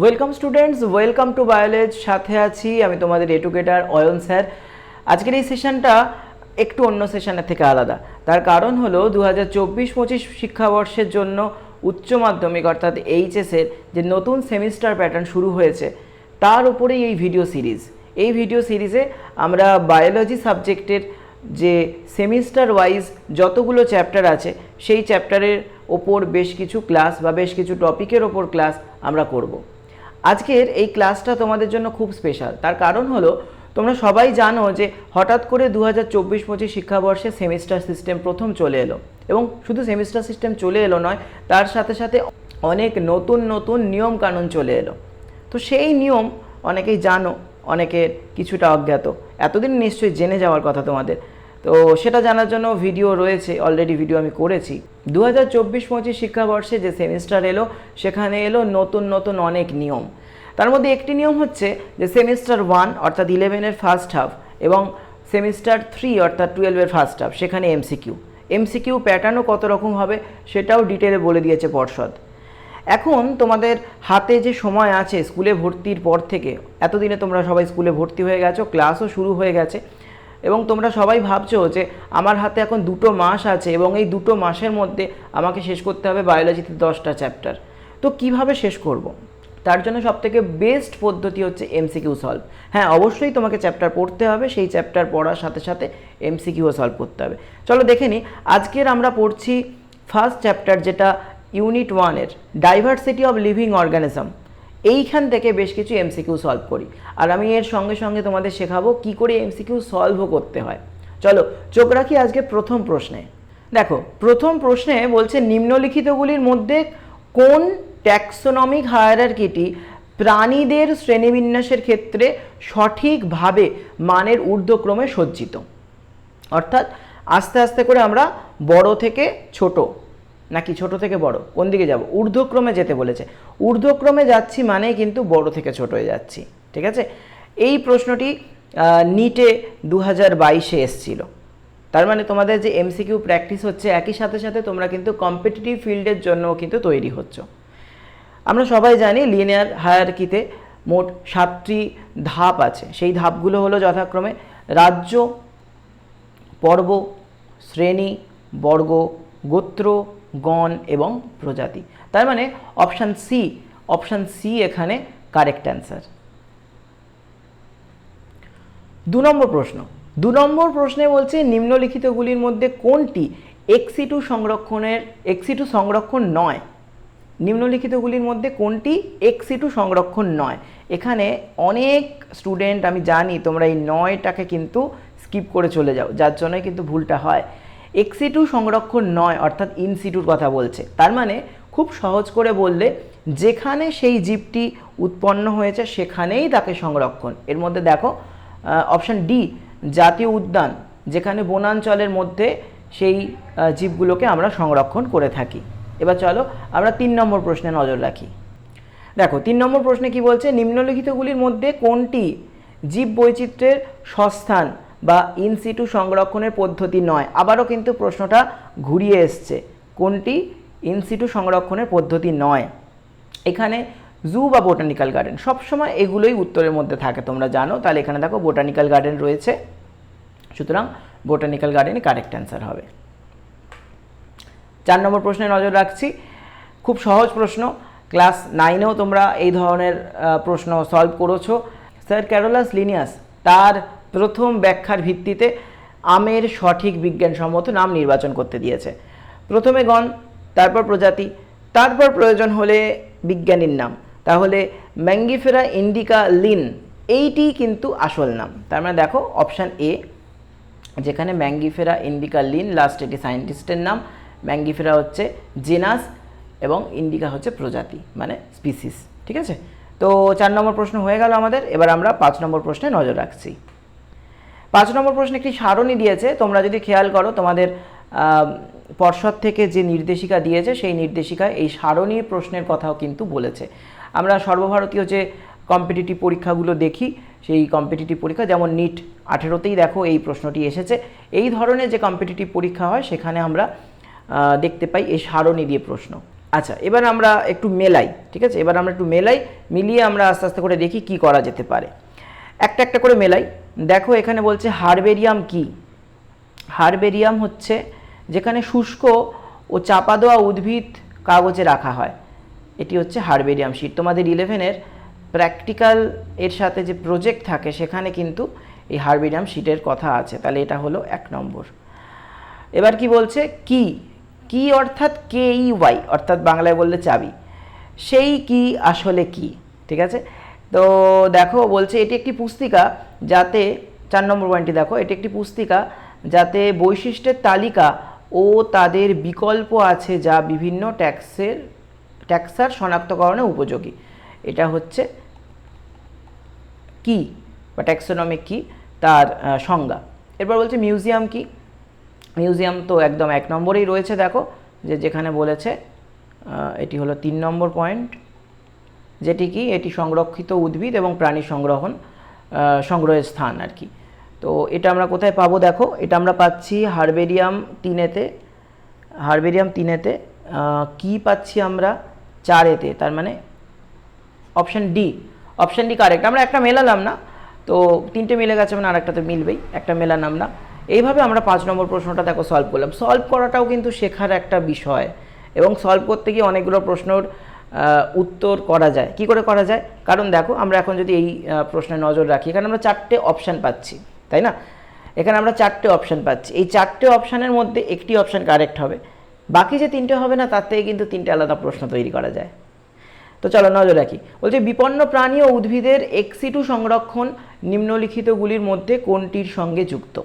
Welcome students, welcome to biology. সাথে আছি আমি তোমাদের এডুকেটর অয়ন স্যার। আজকের এই সেশনটা একটু অন্য সেশনের থেকে আলাদা। তার কারণ হলো 2024-25 শিক্ষাবর্ষের জন্য উচ্চ মাধ্যমিক অর্থাৎ এইচএসের যে নতুন সেমিস্টার প্যাটার্ন শুরু হয়েছে তার উপরেই এই ভিডিও সিরিজ। এই ভিডিও সিরিজে আমরা বায়োলজি সাবজেক্টের যে সেমিস্টার ওয়াইজ যতগুলো চ্যাপ্টার আছে সেই চ্যাপ্টারের ওপর বেশ কিছু ক্লাস বা বেশ কিছু টপিকের ওপর ক্লাস আমরা করব। আজকের এই ক্লাসটা তোমাদের জন্য খুব স্পেশাল। তার কারণ হলো তোমরা সবাই জানো যে হঠাৎ করে 2024-25 শিক্ষাবর্ষে সেমিস্টার সিস্টেম প্রথম চলে এলো, এবং শুধু সেমিস্টার সিস্টেম চলে এলো নয়, তার সাথে সাথে অনেক নতুন নতুন নিয়ম কানুন চলে এলো। তো সেই নিয়ম অনেকেই জানো, অনেকের কিছুটা অজ্ঞাত। এতদিন নিশ্চয়ই জেনে যাওয়ার কথা তোমাদের। তো সেটা জানার জন্য ভিডিও রয়েছে, অলরেডি ভিডিও আমি করেছি। 2024-25 শিক্ষাবর্ষে যে সেমিস্টার এলো সেখানে এলো নতুন নতুন অনেক নিয়ম। তার মধ্যে একটি নিয়ম হচ্ছে যে সেমিস্টার 1 অর্থাৎ 11-এর ফার্স্ট হাফ এবং সেমিস্টার 3 অর্থাৎ 12-এর ফার্স্ট হাফ সেখানে এমসিকিউ প্যাটার্নও কত রকম হবে সেটাও ডিটেলে বলে দিয়েছে পর্ষদ। এখন তোমাদের হাতে যে সময় আছে স্কুলে ভর্তির পর থেকে, এতদিনে তোমরা সবাই স্কুলে ভর্তি হয়ে গেছো, ক্লাসও শুরু হয়ে গেছে, এবং তোমরা সবাই ভাবছো যে আমার হাতে এখন 2 মাস আছে এবং এই 2 মাসের মধ্যে আমাকে শেষ করতে হবে বায়োলজিতে 10টা চ্যাপ্টার। তো কিভাবে শেষ করব? তার জন্য সবথেকে বেস্ট পদ্ধতি হচ্ছে এমসিকিউ সলভ। হ্যাঁ, অবশ্যই তোমাকে চ্যাপ্টার পড়তে হবে, সেই চ্যাপ্টার পড়ার সাথে সাথে এমসিকিউও সলভ করতে হবে। চলো দেখে নিই। আজকের আমরা পড়ছি ফার্স্ট চ্যাপ্টার, যেটা ইউনিট 1-এর ডাইভার্সিটি অফ লিভিং অর্গানিজম। এইখান থেকে বেশ কিছু এমসিকিউ সলভ করি, আর আমি এর সঙ্গে সঙ্গে তোমাদের শেখাবো কি করে এমসিকিউ সলভও করতে হয়। চলো চোখ রাখি আজকে প্রথম প্রশ্নে। দেখো, প্রথম প্রশ্নে বলছে নিম্নলিখিতগুলির মধ্যে কোন ট্যাক্সোনমিক হায়ারার্কিটি প্রাণীদের শ্রেণীবিন্যাসের ক্ষেত্রে সঠিকভাবে মানের ঊর্ধ্বক্রমে সজ্জিত। অর্থাৎ আস্তে আস্তে করে আমরা বড় থেকে ছোট নাকি ছোট থেকে বড়, কোন দিকে যাব? ঊর্ধ্বক্রমে যেতে বলেছে। ঊর্ধ্বক্রমে যাচ্ছি মানেই কিন্তু বড় থেকে ছোট হয়ে যাচ্ছি। ঠিক আছে, এই প্রশ্নটি নিটে 2022-এ এসেছিল। তার মানে তোমাদের যে এমসিকিউ প্র্যাকটিস হচ্ছে, একই সাথে সাথে তোমরা কিন্তু কম্পিটিটিভ ফিল্ডের জন্যও কিন্তু তৈরি হচ্ছ। আমরা সবাই জানি লিনিয়ার হায়ারার্কিতে মোট 7টি ধাপ আছে। সেই ধাপগুলো হলো যথাক্রমে রাজ্য, পর্ব, শ্রেণী, বর্গ, গোত্র, গণ এবং প্রজাতি। তার মানে অপশান সি এখানে কারেক্ট অ্যান্সার। 2 নম্বর প্রশ্ন। 2 নম্বর প্রশ্নে বলছে নিম্নলিখিতগুলির মধ্যে কোনটি এক্সিটু সংরক্ষণ নয়। নিম্নলিখিতগুলির মধ্যে কোনটি এক্সিটু সংরক্ষণ নয়। এখানে অনেক স্টুডেন্ট, আমি জানি তোমরা এই 9টাকে কিন্তু স্কিপ করে চলে যাও, যার জন্যই কিন্তু ভুলটা হয়। এক্সিটু সংরক্ষণ নয় অর্থাৎ ইনসিটুর কথা বলছে। তার মানে খুব সহজ করে বললে, যেখানে সেই জীবটি উৎপন্ন হয়েছে সেখানেই তাকে সংরক্ষণ। এর মধ্যে দেখো অপশান ডি, জাতীয় উদ্যান, যেখানে বনাঞ্চলের মধ্যে সেই জীবগুলোকে আমরা সংরক্ষণ করে থাকি। এবার চলো আমরা 3 নম্বর প্রশ্নে নজর রাখি। দেখো 3 নম্বর প্রশ্নে কি বলছে, নিম্নলিখিতগুলির মধ্যে কোনটি জীব বৈচিত্র্যের সস্থান বা ইনসিটু সংরক্ষণের পদ্ধতি নয়। আবারও কিন্তু প্রশ্নটা ঘুরিয়ে এসছে, কোনটি ইনসিটু সংরক্ষণের পদ্ধতি নয়। এখানে জু বা বোটানিক্যাল গার্ডেন, সবসময় এগুলোই উত্তরের মধ্যে থাকে, তোমরা জানো। তাহলে এখানে দেখো বোটানিক্যাল গার্ডেন রয়েছে, সুতরাং বোটানিক্যাল গার্ডেনই কারেক্ট অ্যান্সার হবে। 4 নম্বর প্রশ্নে নজর রাখছি। খুব সহজ প্রশ্ন, ক্লাস 9-এও তোমরা এই ধরনের প্রশ্ন সলভ করেছো। স্যার ক্যারোলাস লিনিয়াস তার প্রথম ব্যাখ্যার ভিত্তিতে আমের সঠিক বিজ্ঞানসম্মত নাম নির্বাচন করতে দিয়েছে। প্রথমে গণ, তারপর প্রজাতি, তারপর প্রয়োজন হলে বিজ্ঞানীর নাম। তাহলে ম্যাঙ্গিফেরা ইন্ডিকা লিন, এইটি কিন্তু আসল নাম। তার মানে দেখো অপশান এ, যেখানে ম্যাঙ্গিফেরা ইন্ডিকা লিন, লাস্ট এটি সায়েন্টিস্টের নাম। ম্যাঙ্গিফেরা হচ্ছে জেনাস এবং ইন্ডিকা হচ্ছে প্রজাতি মানে স্পিসিস। ঠিক আছে, তো 4 নম্বর প্রশ্ন হয়ে গেল আমাদের। এবার আমরা 5 নম্বর প্রশ্নে নজর রাখছি। 5 নম্বর প্রশ্নে একটি সারণী দিয়েছে। তোমরা যদি খেয়াল করো, তোমাদের পর্ষদ থেকে যে নির্দেশিকা দিয়েছে সেই নির্দেশিকায় এই সারণীর প্রশ্নের কথাও কিন্তু বলেছে। আমরা সর্বভারতীয় যে কম্পিটিটিভ পরীক্ষাগুলো দেখি, সেই কম্পিটিটিভ পরীক্ষা যেমন নিট 18-তেই দেখো এই প্রশ্নটি এসেছে। এই ধরনের যে কম্পিটিটিভ পরীক্ষা হয় সেখানে আমরা দেখতে পাই এই সারণী দিয়ে প্রশ্ন। আচ্ছা, এবার আমরা একটু মেলাই, ঠিক আছে, এবার আমরা একটু মেলাই, মিলিয়ে আমরা আস্তে আস্তে করে দেখি কি করা যেতে পারে। একটা একটা করে মেলাই। দেখো এখানে বলছে হারবেরিয়াম কি। হারবেরিয়াম হচ্ছে যেখানে শুষ্ক ও চাপা দেওয়া উদ্ভিদ কাগজে রাখা হয়, এটি হচ্ছে হারবেরিয়াম শিট। তোমাদের 11-এর প্র্যাকটিক্যাল এর সাথে যে প্রজেক্ট থাকে সেখানে কিন্তু এই হারবেরিয়াম শিটের কথা আছে, তাহলে এটা হলো 1 নম্বর। এবার কি বলছে, কি। কি অর্থাৎ KEY, অর্থাৎ বাংলায় বললে চাবি। সেই কি আসলে কি, ঠিক আছে। তো দেখো বলছে এটি একটি পুস্তিকা যাতে, 4 নম্বর পয়েন্টটি দেখো, এটি একটি পুস্তিকা যাতে বৈশিষ্ট্যের তালিকা ও তাদের বিকল্প আছে যা বিভিন্ন ট্যাক্সার শনাক্তকরণে উপযোগী। এটা হচ্ছে কি বা ট্যাক্সোনমিক কি, তার সংজ্ঞা। এরপর বলছে মিউজিয়াম কি। মিউজিয়াম তো একদম 1 নম্বরেই রয়েছে, দেখো যে যেখানে বলেছে এটি হলো 3 নম্বর পয়েন্ট, যেটি কি, এটি সংরক্ষিত উদ্ভিদ এবং প্রাণী সংগ্রহের স্থান আর কি। তো এটা আমরা কোথায় পাবো, দেখো এটা আমরা পাচ্ছি হারবেরিয়াম 3-এতে। হারবেরিয়াম 3-এতে কি পাচ্ছি আমরা 4-এতে, তার মানে option D. Option D correct. আমরা একটা মেলালাম না, তো 3টে মিলে গেছে মানে আরেকটা তো মিলবেই, একটা মেলালাম না। এইভাবে আমরা 5 নম্বর প্রশ্নটা দেখো সলভ করলাম। সলভ করাটাও কিন্তু শেখার একটা বিষয়, এবং সলভ করতে গিয়ে অনেকগুলো প্রশ্নর উত্তর করা যায়। কি করে করা যায়, কারণ দেখো আমরা এখন যদি এই প্রশ্নে নজর রাখি, এখানে আমরা 4টে অপশান পাচ্ছি, তাই না। এখানে আমরা 4টে অপশান পাচ্ছি, এই 4টে অপশানের মধ্যে একটি অপশান কারেক্ট হবে, বাকি যে 3টে হবে না তার থেকে কিন্তু 3টে আলাদা প্রশ্ন তৈরি করা যায়। তো চলো নজর রাখি। বলছে বিপন্ন প্রাণী ও উদ্ভিদের ex-situ সংরক্ষণ নিম্নলিখিতগুলির মধ্যে কোনটির সঙ্গে যুক্ত।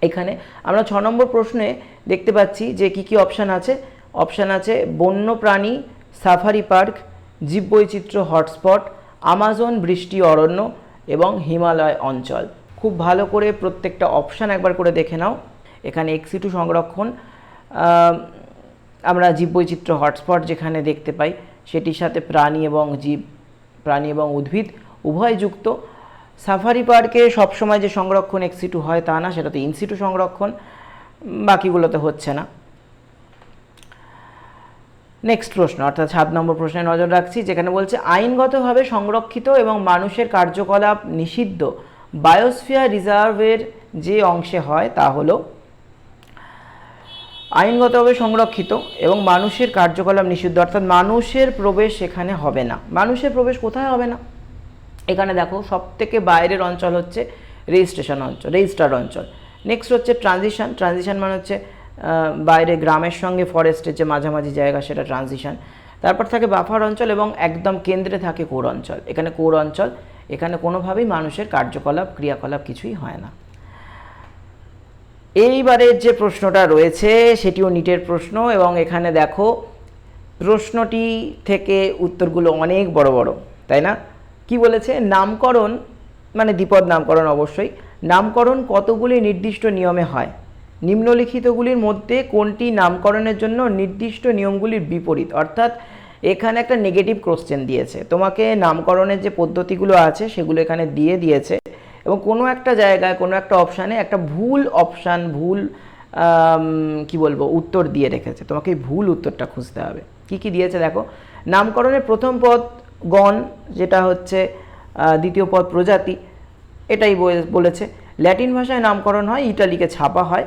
এখানে আমরা 6 নম্বর প্রশ্নে দেখতে পাচ্ছি যে কি কি অপশান আছে। অপশান আছে বন্য প্রাণী সাফারি পার্ক, জীববৈচিত্র্য হটস্পট, আমাজন বৃষ্টি অরণ্য এবং হিমালয় অঞ্চল। খুব ভালো করে প্রত্যেকটা অপশান একবার করে দেখে নাও। এখানে ex-situ সংরক্ষণ আমরা জীববৈচিত্র্য হটস্পট যেখানে দেখতে পাই, সেটির সাথে প্রাণী এবং উদ্ভিদ উভয় যুক্ত। সাফারি পার্কে সবসময় যে সংরক্ষণ ex-situ হয় তা না, সেটা তো in-situ সংরক্ষণ, বাকিগুলোতে হচ্ছে না। নেক্সট প্রশ্ন অর্থাৎ 7 নম্বর প্রশ্নে নজর রাখছি, যেখানে বলছে আইনগতভাবে সংরক্ষিত এবং মানুষের কার্যকলাপ নিষিদ্ধ বায়োস্ফিয়ার রিজার্ভের যে অংশে হয় তা হলো। আইনগতভাবে সংরক্ষিত এবং মানুষের কার্যকলাপ নিষিদ্ধ, অর্থাৎ মানুষের প্রবেশ সেখানে হবে না। মানুষের প্রবেশ কোথায় হবে না, এখানে দেখো সবথেকে বাইরের অঞ্চল হচ্ছে রেজিস্টার অঞ্চল। নেক্সট হচ্ছে ট্রানজিশন মানে হচ্ছে বাইরে গ্রামের সঙ্গে ফরেস্টের যে মাঝামাঝি জায়গা, সেটা ট্রানজিশন। তারপর থাকে বাফার অঞ্চল এবং একদম কেন্দ্রে থাকে কোর অঞ্চল। এখানে কোর অঞ্চল, এখানে কোনোভাবেই মানুষের ক্রিয়াকলাপ কিছুই হয় না। এইবারের যে প্রশ্নটা রয়েছে সেটিও নিটের প্রশ্ন, এবং এখানে দেখো প্রশ্নটি থেকে উত্তরগুলো অনেক বড় বড়, তাই না। কি বলেছে, নামকরণ মানে দ্বিপদ নামকরণ, অবশ্যই নামকরণ কতগুলি নির্দিষ্ট নিয়মে হয়, নিম্নলিখিতগুলির মধ্যে কোনটি নামকরণের জন্য নির্দিষ্ট নিয়মগুলির বিপরীত। অর্থাৎ এখানে একটা নেগেটিভ কোশ্চেন দিয়েছে, তোমাকে নামকরণের যে পদ্ধতিগুলো আছে সেগুলো এখানে দিয়েছে, এবং কোনো একটা জায়গায় কোনো একটা অপশানে একটা ভুল উত্তর দিয়ে রেখেছে। তোমাকে এই ভুল উত্তরটা খুঁজতে হবে। কি কি দিয়েছে দেখো, নামকরণের প্রথম পদ গণ, যেটা হচ্ছে দ্বিতীয় পদ প্রজাতি, এটাই বলেছে। ল্যাটিন ভাষায় নামকরণ হয়, ইটালিকে ছাপা হয়,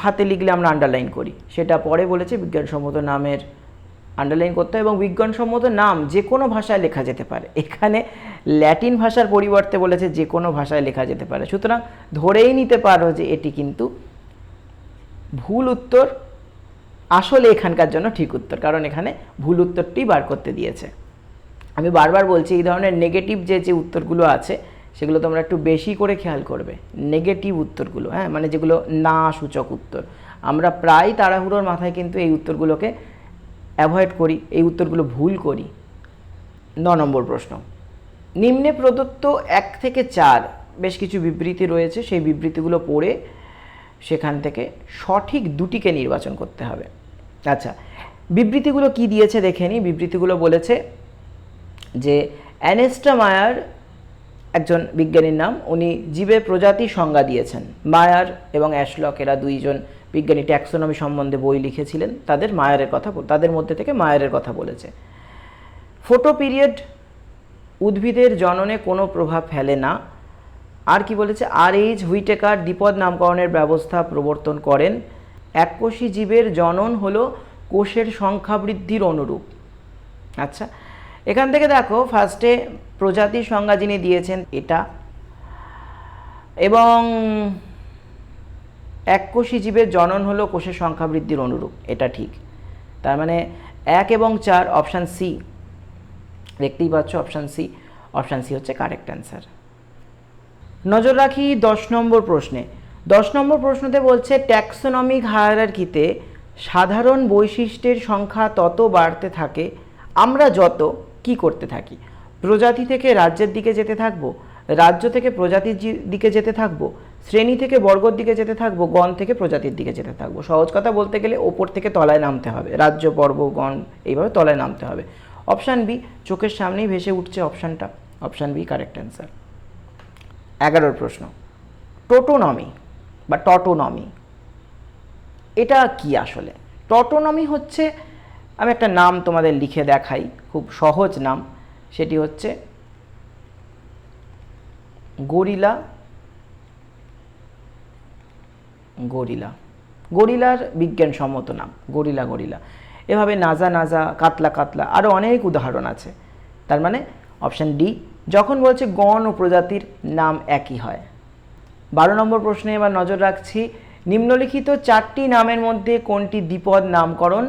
হাতে লিখলে আমরা আন্ডারলাইন করি, সেটা পরে বলেছে। বিজ্ঞানসম্মত নামের আন্ডারলাইন করতে হয়, এবং বিজ্ঞানসম্মত নাম যে কোনো ভাষায় লেখা যেতে পারে। এখানে ল্যাটিন ভাষার পরিবর্তে বলেছে যে কোনো ভাষায় লেখা যেতে পারে, সুতরাং ধরেই নিতে পারো যে এটি কিন্তু ভুল উত্তর, আসলে এখানকার জন্য ঠিক উত্তর, কারণ এখানে ভুল উত্তরটি বার করতে দিয়েছে। আমি বারবার বলছি এই ধরনের নেগেটিভ যে উত্তরগুলো আছে সেগুলো তোমরা একটু বেশি করে খেয়াল করবে। নেগেটিভ উত্তরগুলো, হ্যাঁ, মানে যেগুলো না সূচক উত্তর, আমরা প্রায় তাড়াহুড়োর মাথায় কিন্তু এই উত্তরগুলোকে অ্যাভয়েড করি, এই উত্তরগুলো ভুল করি। 9 নম্বর প্রশ্ন, নিম্নে প্রদত্ত 1 থেকে 4 বেশ কিছু বিবৃতি রয়েছে, সেই বিবৃতিগুলো পড়ে সেখান থেকে সঠিক দুটিকে নির্বাচন করতে হবে। আচ্ছা, বিবৃতিগুলো কি দিয়েছে দেখে নিই। বিবৃতিগুলো বলেছে যে অ্যানেস্টা মায়ার, একজন বিজ্ঞানীর নাম, উনি জীবের প্রজাতির সংজ্ঞা দিয়েছেন। মায়ার এবং অ্যাশলক এরা দুইজন বিজ্ঞানী ট্যাক্সোনমি সম্বন্ধে বই লিখেছিলেন, তাদের মধ্যে থেকে মায়ারের কথা বলেছে। ফোটো পিরিয়ড উদ্ভিদের জননে কোনো প্রভাব ফেলে না। আর কি বলেছে, R.H. হুইটেকার দ্বিপদ নামকরণের ব্যবস্থা প্রবর্তন করেন। এককোষী জীবের জনন হলো কোষের সংখ্যা বৃদ্ধির অনুরূপ। আচ্ছা, এখান থেকে দেখো ফার্স্টে প্রজাতির সংজ্ঞা যিনি দিয়েছেন এটা, এবং এককোষী জীবের জনন হলো কোষের সংখ্যা বৃদ্ধির অনুরূপ, এটা ঠিক। তার মানে 1 এবং 4 অপশান সি, দেখতেই পাচ্ছ অপশান সি হচ্ছে কারেক্ট অ্যান্সার। নজর রাখি 10 নম্বর প্রশ্নে। 10 নম্বর প্রশ্নতে বলছে ট্যাক্সোনমিক হায়ারার্কিতে সাধারণ বৈশিষ্ট্যের সংখ্যা তত বাড়তে থাকে আমরা যত কি করতে থাকি। প্রজাতি থেকে রাজ্যের দিকে যেতে থাকবো, রাজ্য থেকে প্রজাতির দিকে যেতে থাকবো, শ্রেণী থেকে বর্গর দিকে যেতে থাকবো, গণ থেকে প্রজাতির দিকে যেতে থাকবো। সহজ কথা বলতে গেলে ওপর থেকে তলায় নামতে হবে, রাজ্য, বর্গ, গণ এইভাবে তলায় নামতে হবে। অপশান বি চোখের সামনেই ভেসে উঠছে অপশানটা, অপশান বি কারেক্ট অ্যান্সার। 11 প্রশ্ন, টোটোনমি বা টটোনমি এটা কি আসলে? টটোনমি হচ্ছে, আমি একটা নাম তোমাদের লিখে দেখাই, খুব সহজ নাম, সেটি হচ্ছে গরিলা। গরিলার বিজ্ঞানসম্মত নাম গরিলা। এভাবে নাজা, কাতলা, আরও অনেক উদাহরণ আছে। তার মানে অপশান ডি। যখন বলছে গণ ও প্রজাতির নাম একই হয়। 12 নম্বর প্রশ্নে এবার নজর রাখছি, নিম্নলিখিত 4টি নামের মধ্যে কোনটি দ্বিপদ নামকরণ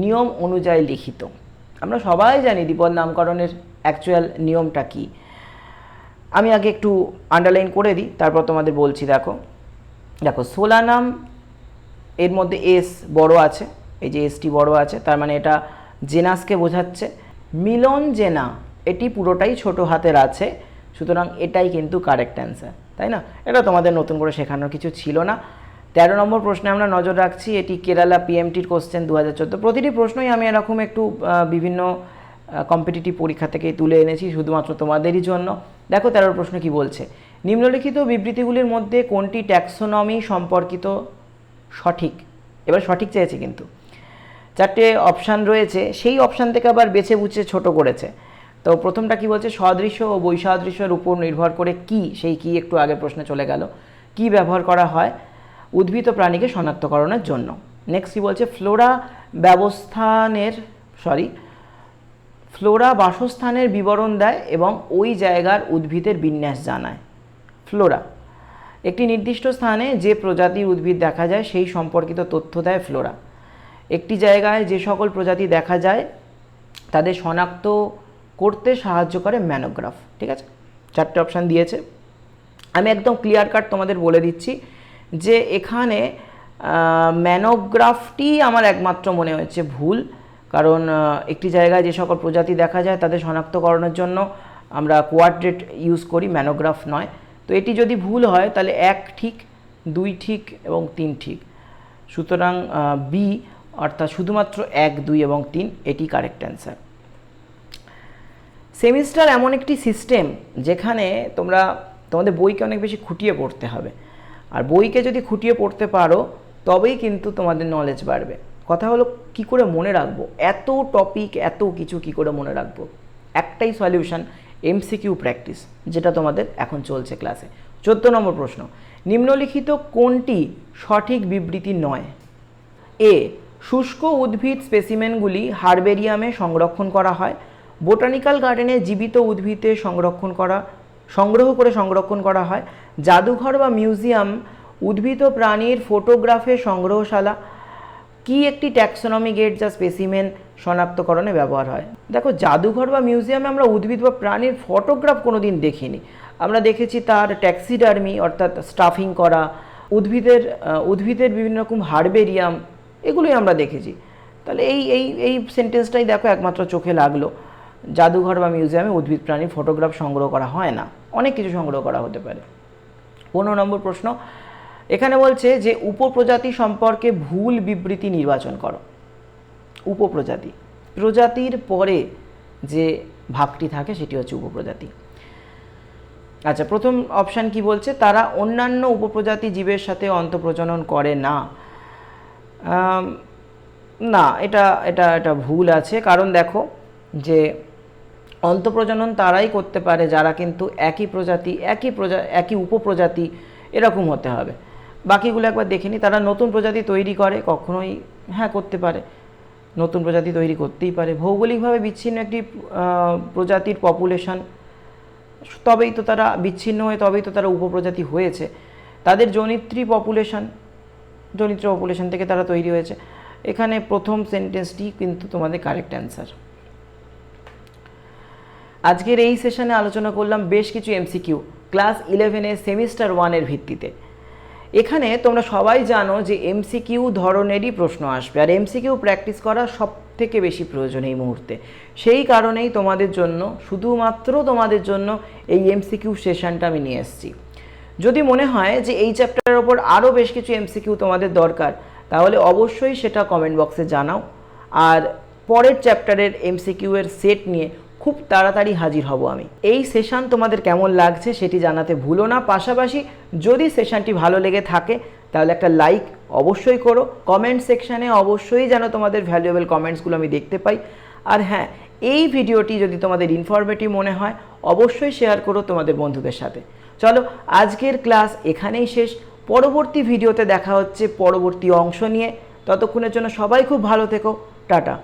নিয়ম অনুযায়ী লিখিত? আমরা সবাই জানি দ্বিপদ নামকরণের অ্যাকচুয়াল নিয়মটা কি। আমি আগে একটু আন্ডারলাইন করে দিই, তারপর তোমাদের বলছি। দেখো সোলানাম, এর মধ্যে এস বড় আছে, এই যে এসটি বড় আছে, তার মানে এটা জেনাসকে বোঝাচ্ছে। মিলন জেনা, এটি পুরোটাই ছোট হাতের আছে, সুতরাং এটাই কিন্তু কারেক্ট অ্যান্সার, তাই না? এটা তোমাদের নতুন করে শেখানোর কিছু ছিল না। 13 নম্বর প্রশ্নে আমরা নজর রাখছি, এটি কেরালা পিএমটির কোশ্চেন 2014। প্রতিটি প্রশ্নই আমি এরকম একটু বিভিন্ন কম্পিটিটিভ পরীক্ষা থেকেই তুলে এনেছি শুধুমাত্র তোমাদেরই জন্য। দেখো 13 প্রশ্ন কি বলছে, নিম্নলিখিত বিবৃতিগুলির মধ্যে কোনটি ট্যাক্সোনমি সম্পর্কিত সঠিক? এবার সঠিক চেয়েছে, কিন্তু 4টে অপশান রয়েছে, সেই অপশান থেকে আবার বেছে বুঝে ছোট করেছে। তো প্রথমটা কি বলছে, সদৃশ্য ও বৈসাদৃশ্যের উপর নির্ভর করে কি, সেই কি একটু আগের প্রশ্নে চলে গেল, কি ব্যবহার করা হয় উদ্ভিদ ও প্রাণীকে শনাক্তকরণের জন্য। নেক্সট কি বলছে, ফ্লোরা বাসস্থানের বিবরণ দেয় এবং ওই জায়গার উদ্ভিদের বিন্যাস জানায়। ফ্লোরা একটি নির্দিষ্ট স্থানে যে প্রজাতির উদ্ভিদ দেখা যায় সেই সম্পর্কিত তথ্য দেয় ফ্লোরা। একটি জায়গায় যে সকল প্রজাতি দেখা যায় তাদের শনাক্ত করতে সাহায্য করে ম্যানোগ্রাফ। ঠিক আছে, 4টে অপশান দিয়েছে। আমি একদম ক্লিয়ার কাট তোমাদের বলে দিচ্ছি যে এখানে ম্যানোগ্রাফটি আমার একমাত্র মনে হচ্ছে ভুল, কারণ একটি জায়গায় যে সকল প্রজাতি দেখা যায় তাদের শনাক্তকরণের জন্য আমরা কোয়াড্রেট ইউজ করি, ম্যানোগ্রাফ নয়। তো এটি যদি ভুল হয় তাহলে 1 ঠিক, 2 ঠিক এবং 3 ঠিক, সুতরাং বি অর্থাৎ শুধুমাত্র 1, 2 এবং 3 এটি কারেক্ট অ্যান্সার। সেমিস্টার এমন একটি সিস্টেম যেখানে তোমাদের বইকে অনেক বেশি খুঁটিয়ে পড়তে হবে, আর বইকে যদি খুঁটিয়ে পড়তে পারো তবেই কিন্তু তোমাদের নলেজ বাড়বে। কথা হলো কি করে মনে রাখবো এত টপিক, এত কিছু কি করে মনে রাখবো? একটাই সলিউশন, এমসিকিউ প্র্যাকটিস, যেটা তোমাদের এখন চলছে ক্লাসে। 14 নম্বর প্রশ্ন, নিম্নলিখিত কোনটি সঠিক বিবৃতি নয়? এ, শুষ্ক উদ্ভিদ স্পেসিমেনগুলি হার্বেরিয়ামে সংরক্ষণ করা হয়। বোটানিক্যাল গার্ডেনে জীবিত উদ্ভিদে সংগ্রহ করে সংরক্ষণ করা হয়। জাদুঘর বা মিউজিয়াম উদ্ভিদ ও প্রাণীর ফটোগ্রাফের সংগ্রহশালা। কি একটি ট্যাক্সোনমি গেট যা স্পেসিমেন শনাক্তকরণে ব্যবহার হয়? দেখো, জাদুঘর বা মিউজিয়ামে আমরা উদ্ভিদ বা প্রাণীর ফটোগ্রাফ কোনোদিন দেখিনি। আমরা দেখেছি তার ট্যাক্সিডার্মি অর্থাৎ স্টাফিং করা, উদ্ভিদের বিভিন্ন রকম হার্বেরিয়াম, এগুলোই আমরা দেখেছি। তাহলে এই সেন্টেন্সটাই দেখো একমাত্র চোখে লাগলো, জাদুঘর বা মিউজিয়ামে উদ্ভিদ প্রাণীর ফটোগ্রাফ সংগ্রহ করা হয় না, অনেক কিছু সংগ্রহ করা হতে পারে। 15 নম্বর প্রশ্ন, এখানে বলছে যে উপপ্রজাতি সম্পর্কে ভুল বিবৃতি নির্বাচন করো। উপপ্রজাতি, প্রজাতির পরে যে ভাগটি থাকে সেটি হচ্ছে উপপ্রজাতি। আচ্ছা, প্রথম অপশান কি বলছে, তারা অন্যান্য উপপ্রজাতি জীবের সাথে অন্তঃপ্রজনন করে না। আম, না, এটা এটা এটা ভুল আছে। কারণ দেখো যে অন্তঃপ্রজনন তারাই করতে পারে যারা কিন্তু একই প্রজাতি একই উপপ্রজাতি এরকম হতে হবে। বাকিগুলো একবার দেখে নিই। তারা নতুন প্রজাতি তৈরি করে কখনোই, হ্যাঁ করতে পারে, নতুন প্রজাতি তৈরি করতেই পারে। ভৌগোলিকভাবে বিচ্ছিন্ন একটি প্রজাতির পপুলেশন, তবেই তো তারা বিচ্ছিন্ন হয়ে তবেই তো তারা উপপ্রজাতি হয়েছে। তাদের জনিত্র পপুলেশন থেকে তারা তৈরি হয়েছে। এখানে প্রথম সেন্টেন্সটি কিন্তু তোমাদের কারেক্ট অ্যান্সার। আজকের এই সেশনে আলোচনা করলাম বেশ কিছু এমসিকিউ ক্লাস 11-এর সেমিস্টার 1-এর ভিত্তিতে। এখানে তোমরা সবাই জানো যে এমসিকিউ ধরনেরই প্রশ্ন আসবে, আর এমসিকিউ প্র্যাকটিস করা সব থেকে বেশি প্রয়োজন এই মুহূর্তে। সেই কারণেই তোমাদের জন্য, শুধুমাত্র তোমাদের জন্য এই এমসিকিউ সেশনটা আমি নিয়ে এসেছি। যদি মনে হয় যে এই চ্যাপ্টারের ওপর আরও বেশ কিছু এমসিকিউ তোমাদের দরকার, তাহলে অবশ্যই সেটা কমেন্ট বক্সে জানাও। আর পরের চ্যাপ্টারের এমসিকিউ এর সেট নিয়ে খুব তাড়াতাড়ি হাজির হব আমি। এই সেশন তোমাদের কেমন লাগছে সেটি জানাতে ভুলো না। পাশাপাশি যদি সেশনটি ভালো লেগে থাকে তাহলে একটা লাইক অবশ্যই করো। কমেন্ট সেকশানে অবশ্যই যেন তোমাদের ভ্যালুয়েবল কমেন্টসগুলো আমি দেখতে পাই। আর হ্যাঁ, এই ভিডিওটি যদি তোমাদের ইনফরমেটিভ মনে হয় অবশ্যই শেয়ার করো তোমাদের বন্ধুদের সাথে। চলো, আজকের ক্লাস এখানেই শেষ। পরবর্তী ভিডিওতে দেখা হচ্ছে পরবর্তী অংশ নিয়ে। ততক্ষণের জন্য সবাই খুব ভালো থেকো। টাটা।